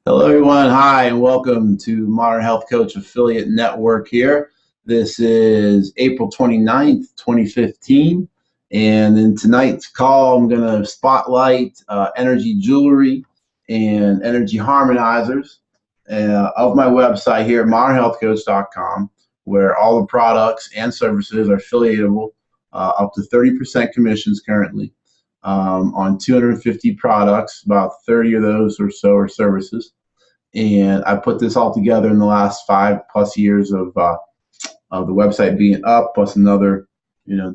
Hello, everyone. Hi, and welcome to Modern Health Coach Affiliate Network here. This is April 29th, 2015. And in tonight's call, I'm going to spotlight energy jewelry and energy harmonizers of my website here at modernhealthcoach.com, where all the products and services are affiliatable, up to 30% commissions currently. On 250 products, about 30 of those or so are services. And I put this all together in the last 5+ years of the website being up, plus another,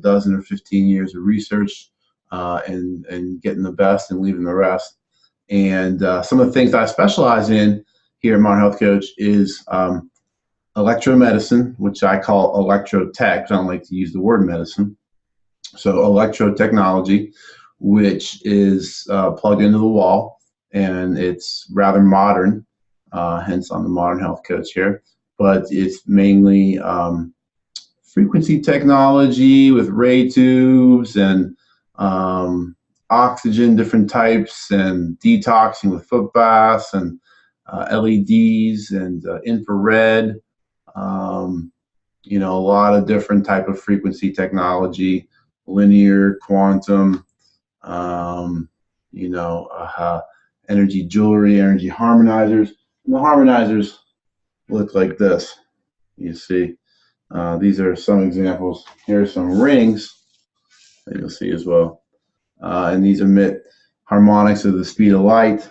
dozen or 15 years of research and getting the best and leaving the rest. And some of the things that I specialize in here at Modern Health Coach is electromedicine, which I call electrotech. I don't like to use the word medicine. So electrotechnology, which is plugged into the wall, and it's rather modern, hence I'm the Modern Health Coach here. But it's mainly frequency technology with ray tubes and oxygen, different types, and detoxing with foot baths and LEDs and infrared. A lot of different type of frequency technology, linear, quantum, energy jewelry, energy harmonizers. And the harmonizers look like this. You see, these are some examples. Here are some rings that you'll see as well. And these emit harmonics of the speed of light,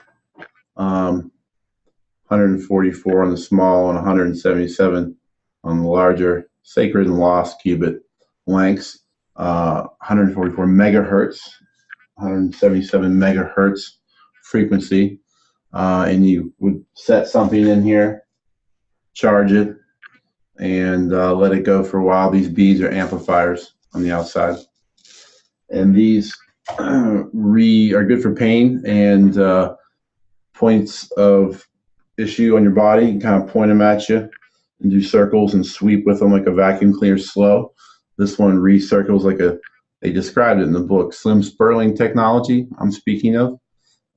144 on the small and 177 on the larger sacred and lost qubit lengths, 144 megahertz, 177 megahertz frequency, and you would set something in here, charge it, and let it go for a while. These beads are amplifiers on the outside, and these are good for pain and points of issue on your body. You can kind of point them at you and do circles and sweep with them like a vacuum cleaner slow. This one recircles like they described it in the book, slim spurling technology I'm speaking of.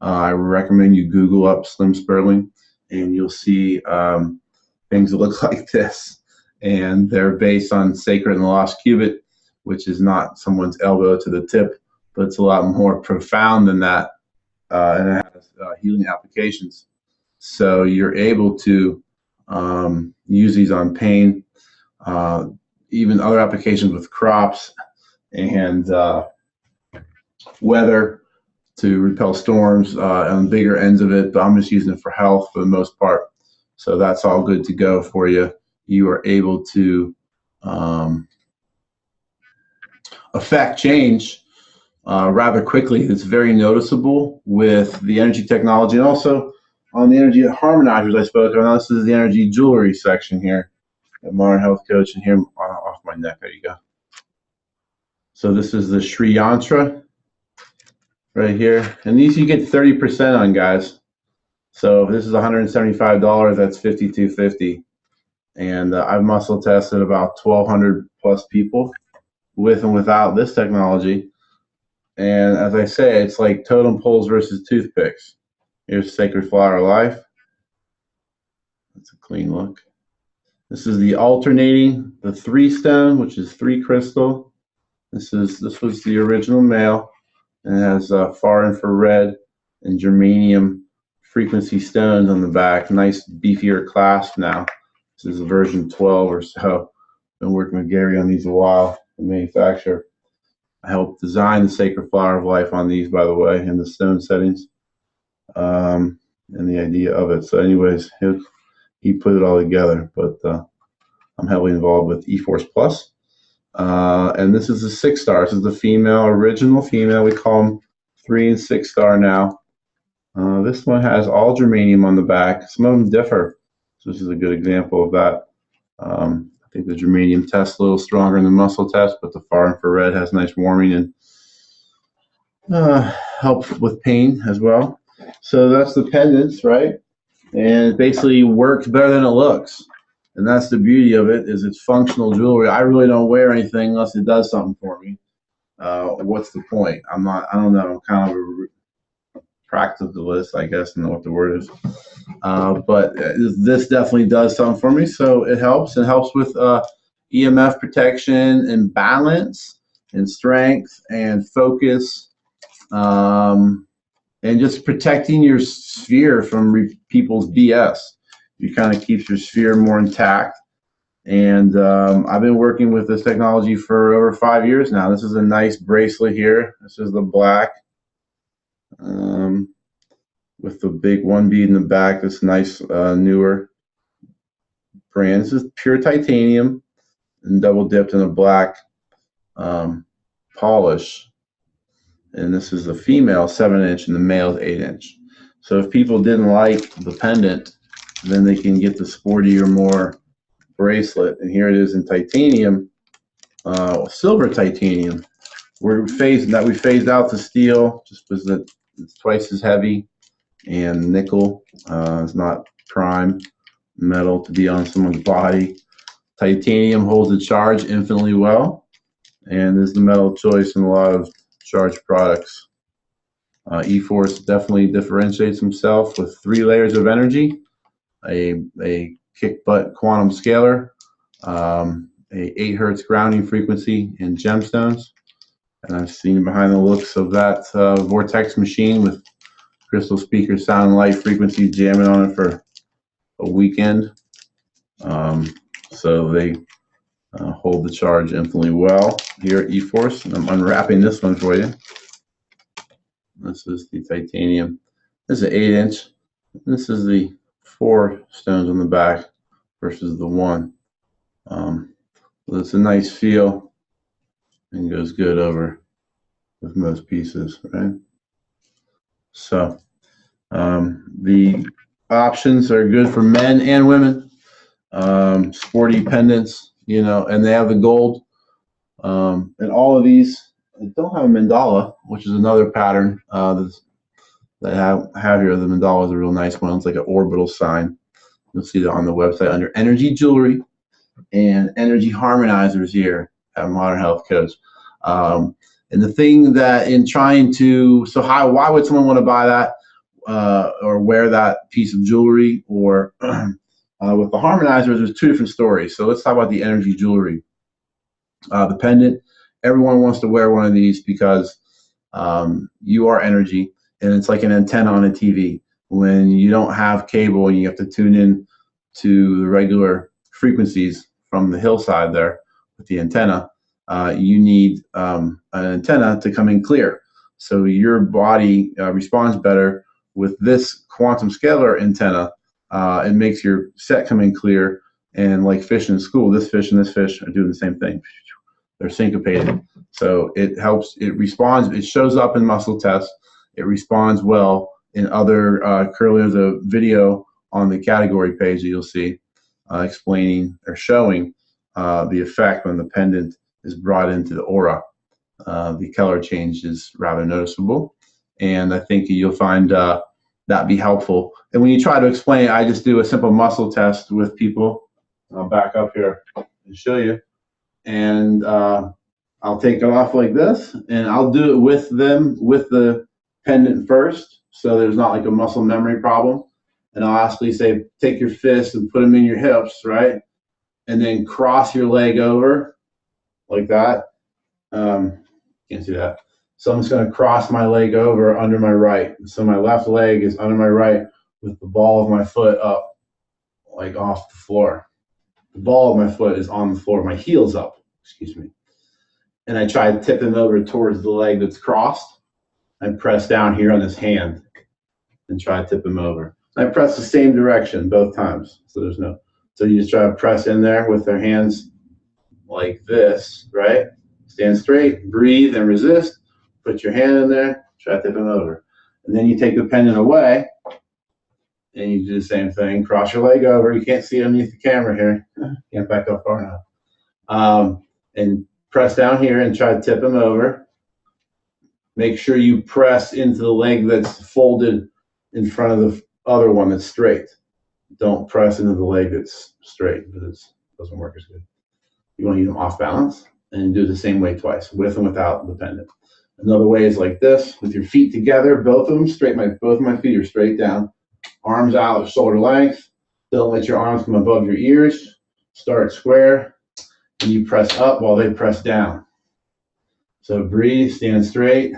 I recommend you Google up slim spurling, and you'll see things that look like this. And they're based on sacred and lost qubit, which is not someone's elbow to the tip, but it's a lot more profound than that, and it has healing applications. So you're able to use these on pain, even other applications with crops and weather to repel storms on bigger ends of it, but I'm just using it for health for the most part. So that's all good to go for you. You are able to affect change rather quickly. It's very noticeable with the energy technology, and also on the energy harmonizers I spoke of. Now this is the energy jewelry section here at Modern Health Coach, and here off my neck, there you go. So this is the Sri Yantra right here, and these you get 30% on, guys. So if this is $175, that's $52.50, and I've muscle tested about 1,200 plus people with and without this technology. And as I say, it's like totem poles versus toothpicks. Here's Sacred Flower of Life. That's a clean look. This is the alternating, the 3-stone, which is 3 crystal. This was the original male, and it has far infrared and germanium frequency stones on the back. Nice beefier clasp now. This is version 12 or so. Been working with Gary on these a while, the manufacturer. I helped design the Sacred Flower of Life on these, by the way, in the stone settings, and the idea of it. So anyways, he put it all together, but I'm heavily involved with eForce Plus. And this is a 6-star. This is the female, original female. We call them 3 and 6-star now. This one has all germanium on the back. Some of them differ. So this is a good example of that. I think the germanium test a little stronger than the muscle test, but the far infrared has nice warming and helps with pain as well. So that's the pendants, right? And it basically works better than it looks. And that's the beauty of it, is it's functional jewelry. I really don't wear anything unless it does something for me. What's the point? I don't know, I'm kind of a practicalist, I guess, I don't know what the word is. But this definitely does something for me, so it helps. It helps with EMF protection and balance and strength and focus, and just protecting your sphere from people's BS. It kind of keeps your sphere more intact. And I've been working with this technology for over 5 years now. This is a nice bracelet here. This is the black with the big one bead in the back. This nice newer brand. This is pure titanium and double dipped in a black polish. And this is the female 7-inch and the male 8-inch. So if people didn't like the pendant, then they can get the sporty or more bracelet. And here it is in titanium, silver titanium. We phased out the steel just because it's twice as heavy, and nickel is not prime metal to be on someone's body. Titanium holds the charge infinitely well, and is the metal choice in a lot of charged products. E-Force definitely differentiates himself with 3 layers of energy, a kick butt quantum scalar, a 8 hertz grounding frequency, and gemstones. And I've seen behind the looks of that Vortex machine with crystal speaker sound and light frequency jamming on it for a weekend. So they hold the charge infinitely well here at E-Force. And I'm unwrapping this one for you. This is the titanium. This is an 8-inch. This is the 4 stones on the back versus the 1. So it's a nice feel and goes good over with most pieces, right? So the options are good for men and women. Sporty pendants, you know, and they have the gold. And all of these don't have a mandala, which is another pattern that I have here. The mandala is a real nice one. It's like an orbital sign. You'll see that on the website under Energy Jewelry and Energy Harmonizers here at Modern Health Coach. And the thing that in trying to, so why would someone want to buy that or wear that piece of jewelry? Or with the Harmonizers, there's 2 different stories. So let's talk about the Energy Jewelry. The pendant, everyone wants to wear one of these because you are energy, and it's like an antenna on a TV. When you don't have cable and you have to tune in to the regular frequencies from the hillside there with the antenna, you need an antenna to come in clear. So your body responds better with this quantum scalar antenna. It makes your set come in clear, and like fish in school, this fish and this fish are doing the same thing. They're syncopated. So it helps, it responds, it shows up in muscle tests. It responds well in other, currently there's a video on the category page that you'll see explaining or showing the effect when the pendant is brought into the aura. The color change is rather noticeable, and I think you'll find that be helpful. And when you try to explain, I just do a simple muscle test with people. I'll back up here and show you. And I'll take it off like this, and I'll do it with them with the pendant first, so there's not like a muscle memory problem. And I'll actually say, take your fist and put them in your hips, right? And then cross your leg over like that. Can't see that. So I'm just going to cross my leg over under my right. So my left leg is under my right with the ball of my foot up, like off the floor. The ball of my foot is on the floor. My heel's up, excuse me. And I try to tip him over towards the leg that's crossed. I press down here on his hand and try to tip him over. I press the same direction both times. So there's no, so you just try to press in there with their hands like this, right? Stand straight, breathe and resist. Put your hand in there, try to tip him over. And then you take the pendant away and you do the same thing. Cross your leg over. You can't see underneath the camera here. Can't back up far enough. And press down here and try to tip him over. Make sure you press into the leg that's folded in front of the other one that's straight. Don't press into the leg that's straight because it doesn't work as good. You want to use them off balance and do it the same way twice, with and without the pendant. Another way is like this, with your feet together, both of them straight. Both of my feet are straight down. Arms out at shoulder length. Don't let your arms come above your ears. Start square, and you press up while they press down. So breathe, stand straight,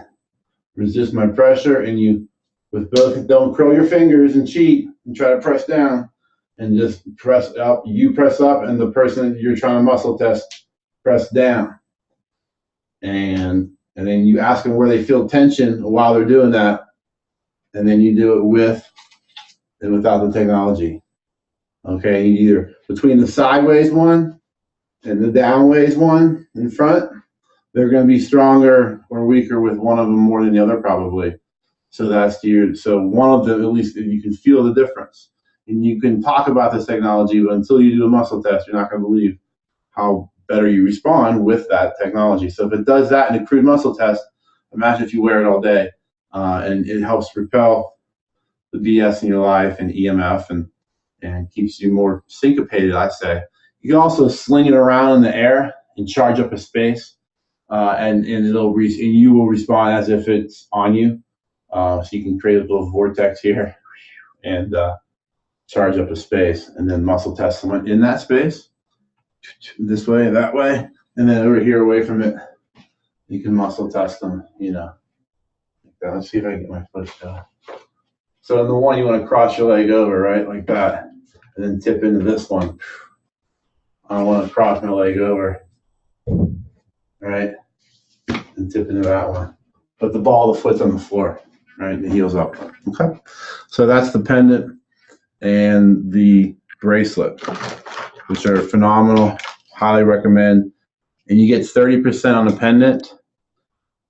resist my pressure, and you, with both, don't curl your fingers and cheat and try to press down, and just press up. You press up, and the person you're trying to muscle test press down. And then you ask them where they feel tension while they're doing that, and then you do it with and without the technology. Okay, either between the sideways one and the downways one in front, they're going to be stronger or weaker with one of them more than the other probably. So that's so one of them, at least you can feel the difference. And you can talk about this technology, but until you do a muscle test, you're not going to believe how better you respond with that technology. So if it does that in a crude muscle test, imagine if you wear it all day, and it helps repel the BS in your life and EMF and keeps you more syncopated, I say. You can also sling it around in the air and charge up a space, and you will respond as if it's on you. So you can create a little vortex here and charge up a space, and then muscle test someone in that space, this way, that way, and then over here away from it, you can muscle test them, you know. Let's see if I can get my foot down. So in the one, you want to cross your leg over, right, like that, and then tip into this one. I want to cross my leg over, right, and tip into that one. But the ball of the foot's on the floor, right, the heel's up. Okay, so that's the pendant and the bracelet, which are phenomenal. Highly recommend. And you get 30% on a pendant,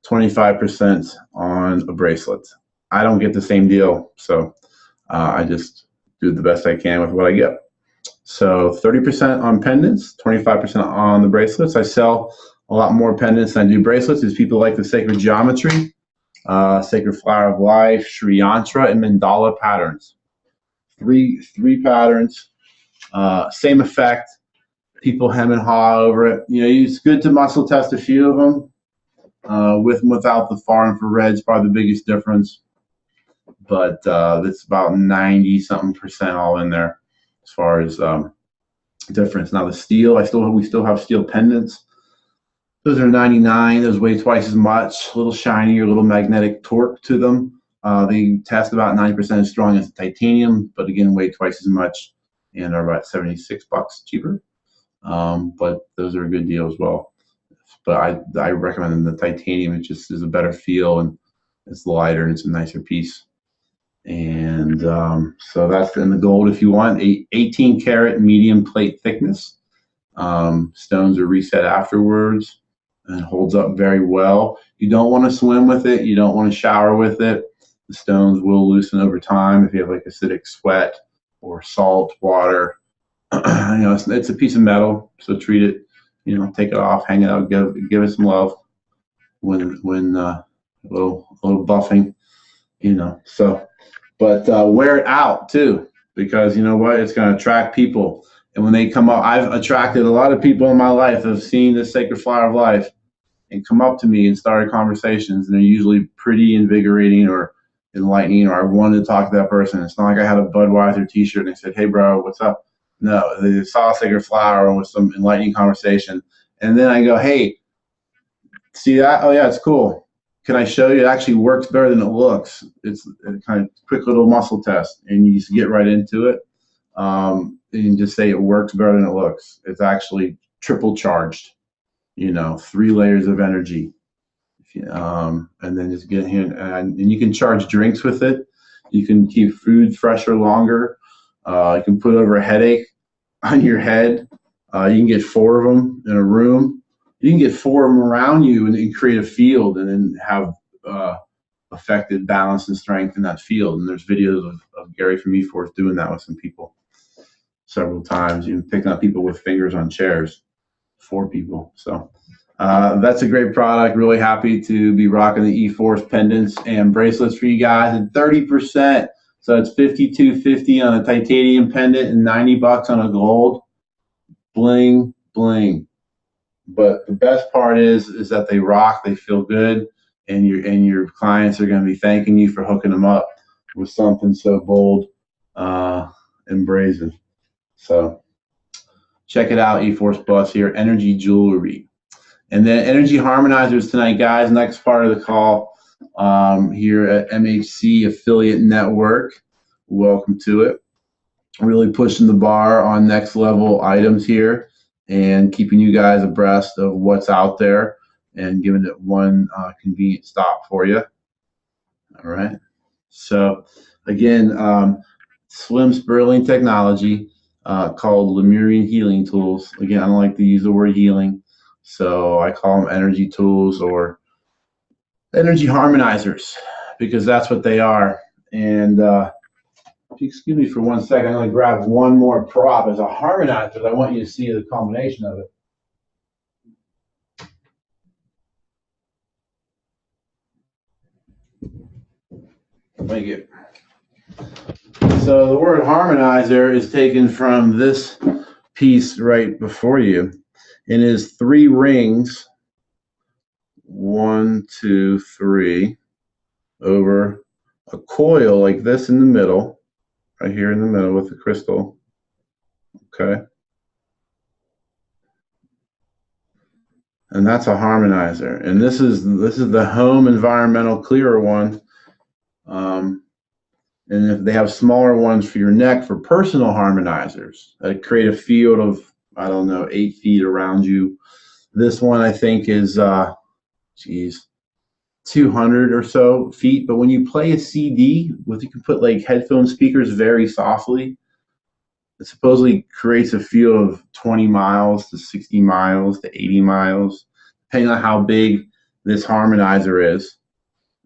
25% on a bracelet. I don't get the same deal, so I just do the best I can with what I get. So 30% on pendants, 25% on the bracelets. I sell a lot more pendants than I do bracelets because people like the sacred geometry, sacred flower of life, Sri Yantra, and mandala patterns. Three patterns, same effect. People hem and haw over it. You know, it's good to muscle test a few of them. With and without the far infrared is probably the biggest difference, but it's about 90-something% all in there as far as difference. Now the steel, we still have steel pendants. Those are 99. Those weigh twice as much. A little shinier, a little magnetic torque to them. They test about 90% as strong as titanium, but again, weigh twice as much and are about $76 cheaper. But those are a good deal as well. But I recommend the titanium. It just is a better feel, and it's lighter, and it's a nicer piece. And so that's in the gold if you want. 18 karat medium plate thickness. Stones are reset afterwards and holds up very well. You don't want to swim with it. You don't want to shower with it. The stones will loosen over time if you have like acidic sweat or salt water. You know, it's a piece of metal, so treat it. You know, take it off, hang it out, give it some love when a little buffing. You know, so but wear it out too, because you know what, it's going to attract people. And when they come up, I've attracted a lot of people in my life that have seen the sacred flower of life and come up to me and started conversations, and they're usually pretty invigorating or enlightening, or I wanted to talk to that person. It's not like I had a Budweiser t-shirt and they said, hey bro, what's up? No, they saw a sacred flower with some enlightening conversation. And then I go, hey, see that? Oh yeah, it's cool. Can I show you? It actually works better than it looks. It's a kind of quick little muscle test, and you just get right into it. And just say it works better than it looks. It's actually triple charged, you know, 3 layers of energy. And then just get in, and you can charge drinks with it. You can keep food fresher longer. You can put over a headache on your head. You can get 4 of them in a room. You can get 4 of them around you and create a field, and then have affected balance and strength in that field. And there's videos of Gary from E-Force doing that with some people several times, even picking up people with fingers on chairs, 4 people. So that's a great product. Really happy to be rocking the E-Force pendants and bracelets for you guys at 30%. So it's $52.50 on a titanium pendant and $90 on a gold. Bling, bling. But the best part is that they rock, they feel good, and your clients are going to be thanking you for hooking them up with something so bold and brazen. So check it out, E-Force Plus here, Energy Jewelry. And then Energy Harmonizers tonight, guys. Next part of the call here at MHC Affiliate Network. Welcome to it. Really pushing the bar on next level items here and keeping you guys abreast of what's out there and giving it one convenient stop for you. All right. So again, slim spiraling technology called Lemurian healing tools. Again, I don't like to use the word healing, so I call them energy tools or energy harmonizers because that's what they are. And if you excuse me for 1 second, I'm going to grab one more prop as a harmonizer. I want you to see the combination of it. Thank you. So the word harmonizer is taken from this piece right before you. It is 3 rings, 1, 2, 3, over a coil like this in the middle, right here in the middle with the crystal. Okay. And that's a harmonizer. And this is the home environmental clearer one. And if they have smaller ones for your neck for personal harmonizers that create a field of, I don't know, 8 feet around you. This one I think is 200 or so feet. But when you play a CD, you can put like headphone speakers very softly. It supposedly creates a field of 20 miles to 60 miles to 80 miles, depending on how big this harmonizer is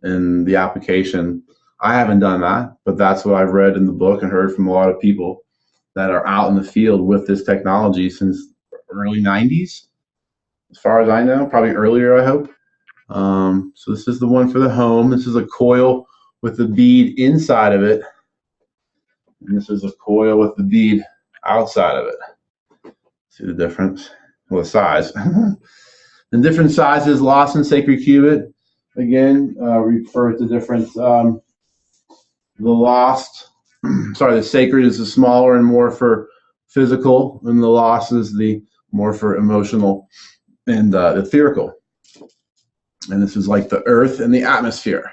in the application. I haven't done that, but that's what I've read in the book and heard from a lot of people that are out in the field with this technology since early 90s, as far as I know, probably earlier, I hope. So this is the one for the home. This is a coil with the bead inside of it. And this is a coil with the bead outside of it. See the difference? Well, the size. In different sizes, lost and sacred cubit. Again, refer to different, the sacred is the smaller and more for physical, and the lost is the more for emotional and etherical. And this is like the earth and the atmosphere.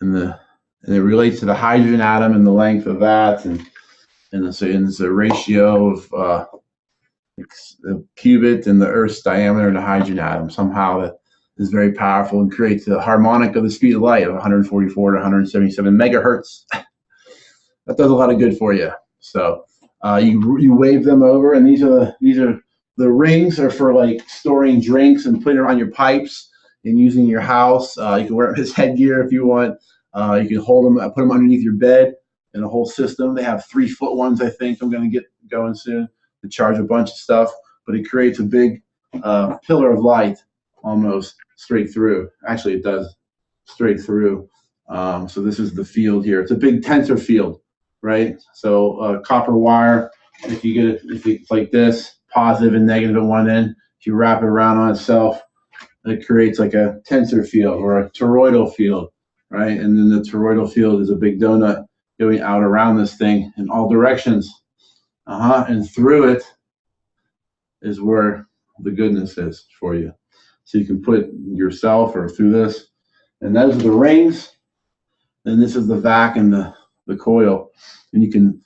And it relates to the hydrogen atom and the length of that, and it's a ratio of the cubit and the Earth's diameter and the hydrogen atom. Somehow that is very powerful and creates a harmonic of the speed of light of 144 to 177 megahertz. That does a lot of good for you. So you wave them over, and these are the rings are for like storing drinks and putting it on your pipes and using your house. You can wear them as headgear if you want. You can hold them, put them underneath your bed in a whole system. They have 3-foot ones, I think. I'm going to get going soon to charge a bunch of stuff, but it creates a big pillar of light almost straight through. Actually, it does straight through. So this is the field here. It's a big tensor field, right? So copper wire, if it's like this, positive and negative at one end, if you wrap it around on itself, it creates like a tensor field or a toroidal field, right? And then the toroidal field is a big donut going out around this thing in all directions. And through it is where the goodness is for you. So you can put yourself or through this. And those are the rings. And this is the vac and the coil. And you can,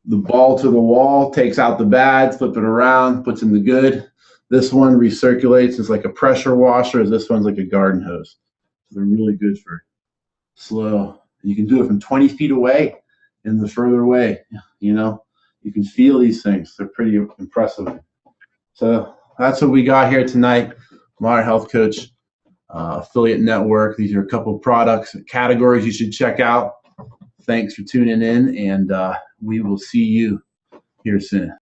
the ball to the wall takes out the bad, flip it around, puts in the good. This one recirculates. It's like a pressure washer. This one's like a garden hose. So they're really good for slow. You can do it from 20 feet away and the further away, you know. You can feel these things. They're pretty impressive. So that's what we got here tonight. Modern Health Coach Affiliate Network. These are a couple products and categories you should check out. Thanks for tuning in, and we will see you here soon.